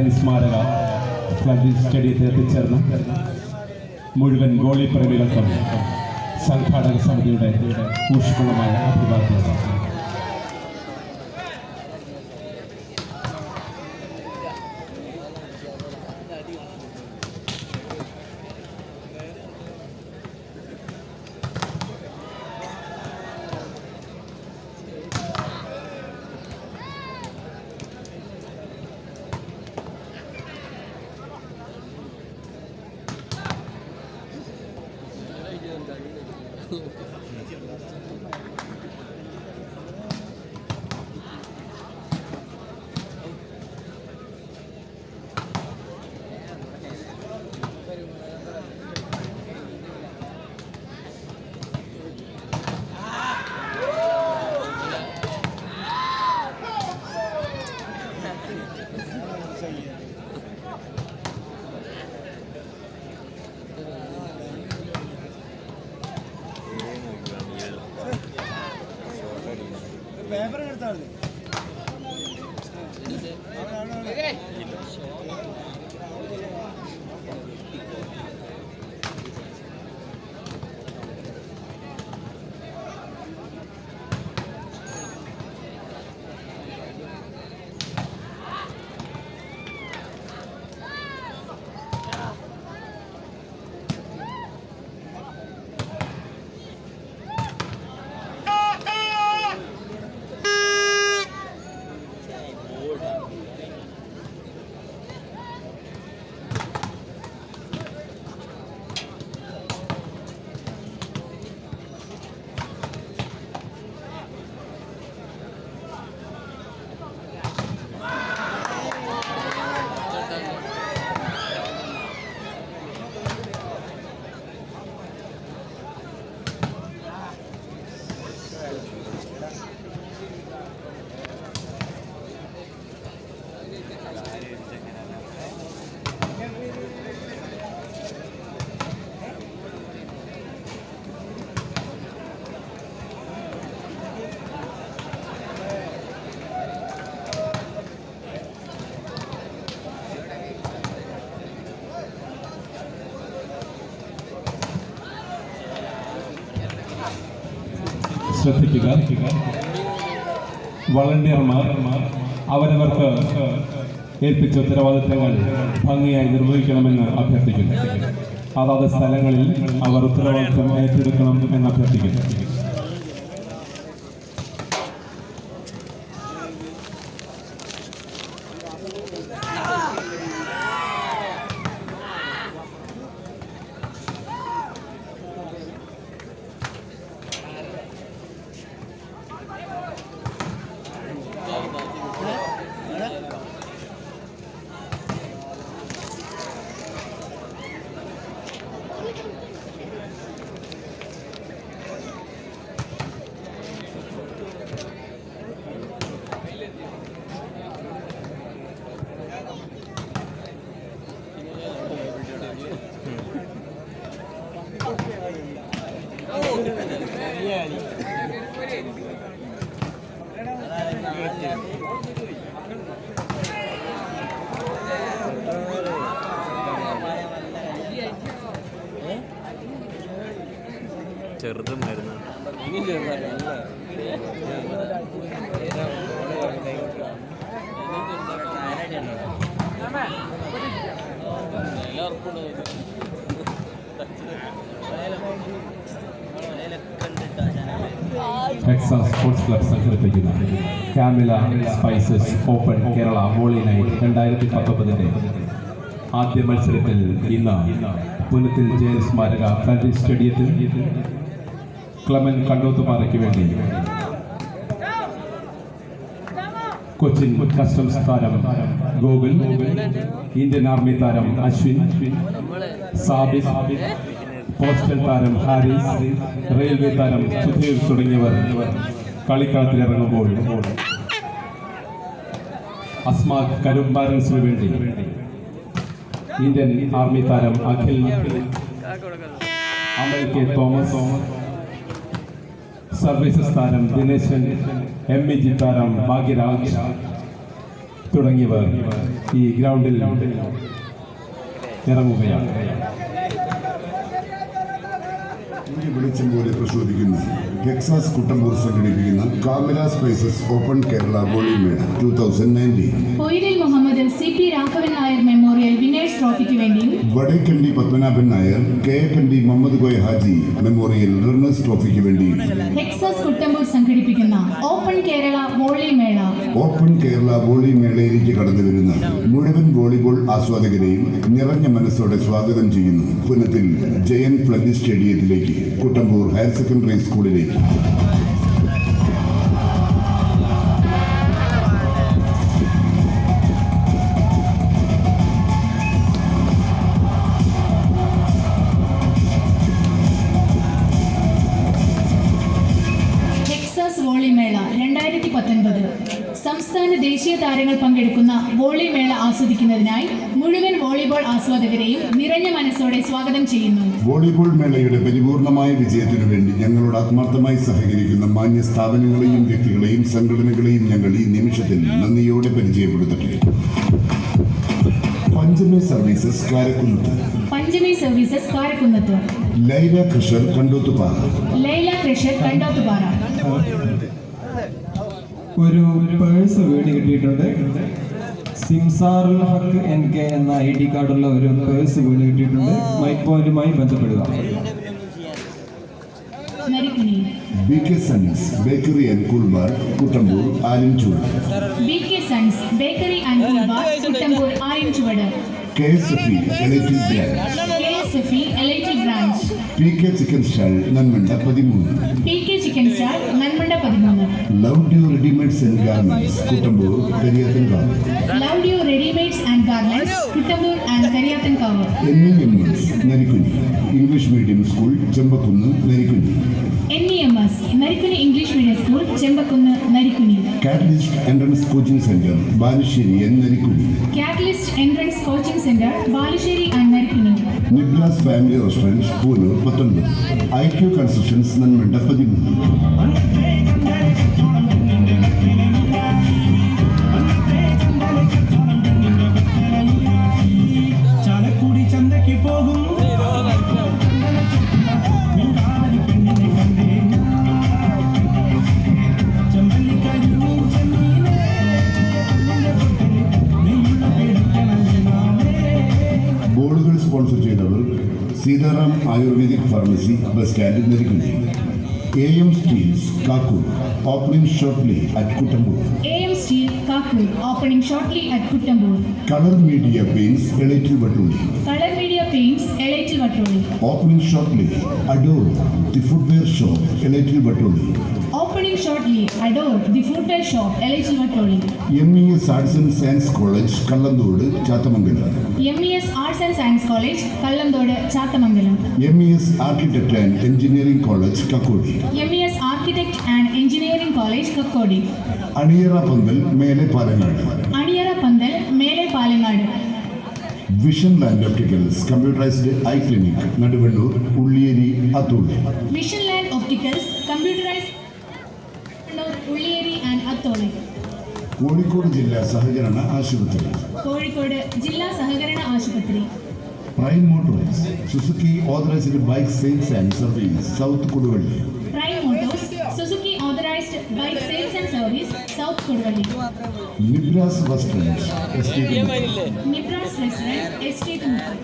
ജയന്തി സ്മാരക സ്റ്റേഡിയത്തിൽ എത്തിച്ചേർന്ന മുഴുവൻ ഗോളി പ്രേമികൾക്കും സംഘാടക സമിതിയുടെ ഊഷ്മളമായ അഭിവാദ്യം. പേപ്പർ എടുത്താൽ ശ്രദ്ധിക്കുക. വളണ്ടിയർമാർ അവരവർക്ക് ഏൽപ്പിച്ച ഉത്തരവാദിത്തങ്ങൾ ഭംഗിയായി നിർവഹിക്കണമെന്ന് അഭ്യർത്ഥിക്കുന്നു. അതാത് സ്ഥലങ്ങളിൽ അവർ ഉത്തരവാദിത്തം ഏറ്റെടുക്കണം എന്ന് അഭ്യർത്ഥിക്കുന്നു. ചെറുതും മരുന്ന് ടെക്സാസ് സ്പോർട്സ് ക്ലബ് സംഘടിപ്പിക്കുന്ന Kamila spices open Kerala volley night 2019 ആദ്യ മത്സരത്തിൽ ഇന്ന് പുനത്തിൽ ജയന്തി സ്മാരക ഫ്രാഞ്ചൈസ് സ്റ്റേഡിയത്തിൽ ക്ലമൻ കണ്ടോത്തുപാറയ്ക്ക് വേണ്ടി കൊച്ചിൻ കസ്റ്റംസ് താരം ഗോകുൽ, ഇന്ത്യൻ ആർമി താരം അശ്വിൻ, സാബിത്, പോസ്റ്റൽ താരം ഹാരിസ്, റെയിൽവേ താരം സുധീർ തുടങ്ങിയവർ കളിക്കളത്തിലിറങ്ങുമ്പോൾ അസ്മാത് കരുംബാരൻസിനു വേണ്ടി ഇന്ത്യൻ ആർമി താരം അഖിൽ, അമൽ കെ തോമസ്, സർവീസസ് താരം ദിനേശൻ, ME താരം ഭാഗ്യരാജ്, തുടങ്ങിയവർ ഈ ഗ്രൗണ്ടിൽ ഇറങ്ങുകയാണ്. വെളിച്ചം പോലെ പ്രശോഭിക്കുന്ന ടെക്സാസ് കുട്ടമ്പൂർ സംഘടിപ്പിക്കുന്ന കാമില സ്പൈസസ് ഓപ്പൺ കേരള വോളിമേള 2019 Poyril Muhammad CP Raghavan Nair memorial winners ട്രോഫിക്ക് വേണ്ടിയും വടേക്കണ്ടി പത്മനാഭൻ നായർ കണ്ടി മുഹമ്മദ് കോയ ഹാജി മെമ്മോറിയൽ റണ്ണേഴ്സ് ട്രോഫിക്ക് വേണ്ടിയും ടെക്സാസ് കുട്ടമ്പൂർ സംഘടിപ്പിക്കുന്ന ഓപ്പൺ കേരള വോളിമേള ഓപ്പൺ കേരള വോളിമേളയിലേക്ക് കടന്നു വരുന്ന മുഴുവൻ വോളിബോൾ ആസ്വാദകരെയും നിറഞ്ഞ മനസ്സോടെ സ്വാഗതം ചെയ്യുന്നു. പുനത്തിൽ ജയൻ ഫ്ലഡ് സ്റ്റേഡിയത്തിലേക്ക്, കുട്ടമ്പൂർ ഹയർ സെക്കൻഡറി സ്കൂളിലേക്ക്. ടെക്സാസ് വോളിമേള 2019 സംസ്ഥാന ദേശീയ താരങ്ങൾ പങ്കെടുക്കുന്ന വോളിമേള ആസ്വദിക്കുന്നതിനായി മുഴുവൻ വോളിബോൾ ആസ്വാദകരെയും നിറഞ്ഞ മനസ്സോടെ സ്വാഗതം ചെയ്യുന്നു. വോളിബോൾ മേളയുടെ പരിപൂർണമായ വിജയത്തിനു വേണ്ടി ഞങ്ങളോട് ആത്മാർത്ഥമായി സഹകരിക്കുന്ന മാന്യ സ്ഥാപനങ്ങളെയും വ്യക്തികളെയും സംഘടനകളെയും ഞങ്ങൾ ഈ നിമിഷത്തിൽ നന്ദിയോടെ പരിചയപ്പെടുത്തട്ടെ. പഞ്ചമി സർവീസസ് കാരക്കുന്നത്ത്, പഞ്ചമി സർവീസസ് കാരക്കുന്നത്ത്, ലൈല കൃഷർ കണ്ടോത്തുപാറ, ലൈല കൃഷർ കണ്ടോത്തുപാറ. ഒരു പേഴ്സ് വീട് കിട്ടിയിട്ടുണ്ട്. സിംസാറുൽ ഹക്ക് NK എന്ന ID കാർഡുള്ള ഒരു പേഴ്സ് വീട് കിട്ടിയിട്ടുണ്ട്. മൈക്ക് പോയിന്റുമായി ബന്ധപ്പെടുക. Narikkuni BK sons bakery and cool bar, Kuttampur Alinchuvad, BK sons bakery and cool bar, Kuttampur Alinchuvad, KSFE Elettil branch, KSFE Elettil branch, PK chicken stall Nanmanda 13, PK chicken stall Nanmanda 13, love dew readymades and garments, Kuttampur Kariyathankavu, love dew readymades and garments, Kuttampur and Kariyathankavu, NEMS Narikkuni English medium school Chembakkunnu Narikkuni, NEMS Narikkuni English medium school Chembakkunnu Narikkuni, catalyst entrance coaching centre Balussery Narikkuni, catalyst entrance coaching centre Balussery and Narikkuni, Niblas family restaurant Poonoor 19, IQ constructions Nanmanda 13. Chalakudy ചന്തയ്ക്ക് പോകും ബോർഡുകൾ sponsor ചെയ്തവർ Sitaram ayurvedic pharmacy bus stand Narikkuni, AM steels Kakkur opening shortly at Kuttampur, AM Steel Kakkur opening shortly at Kuttampur, colour media paints Elettil Vattoli, colour media paints Elettil Vattoli, opening shortly Adore the footwear shop Elettil Vattoli, opening shortly Adore the footwear shop Elettil Vattoli, MES arts and science college Kallanthode Chathamangalam, MES arts and science college Kallanthode Chathamangalam, MES architect and engineering college Kakkodi, MES architect and engineering college Kakkodi, അണിയറ പന്തൽ മേലെ പാലങ്ങാട്, അണിയറ പന്തൽ മേലെ Palangad, vision land opticals computerised I clinic Naduvannur Ulliyeri Athooli, vision land opticals computerised Ulliyeri and Atholi, Kozhikode ജില്ലാ സഹകരണ ആശുപത്രി, കോഴിക്കോട് ജില്ലാ സഹകരണ ആശുപത്രി, prime Motors Suzuki authorised bike sales and service south Koduvally, prime Motors Suzuki authorised bike sales and service south Koduvally, Nibras restaurant estate Nibras restaurant estate മുക്ക്.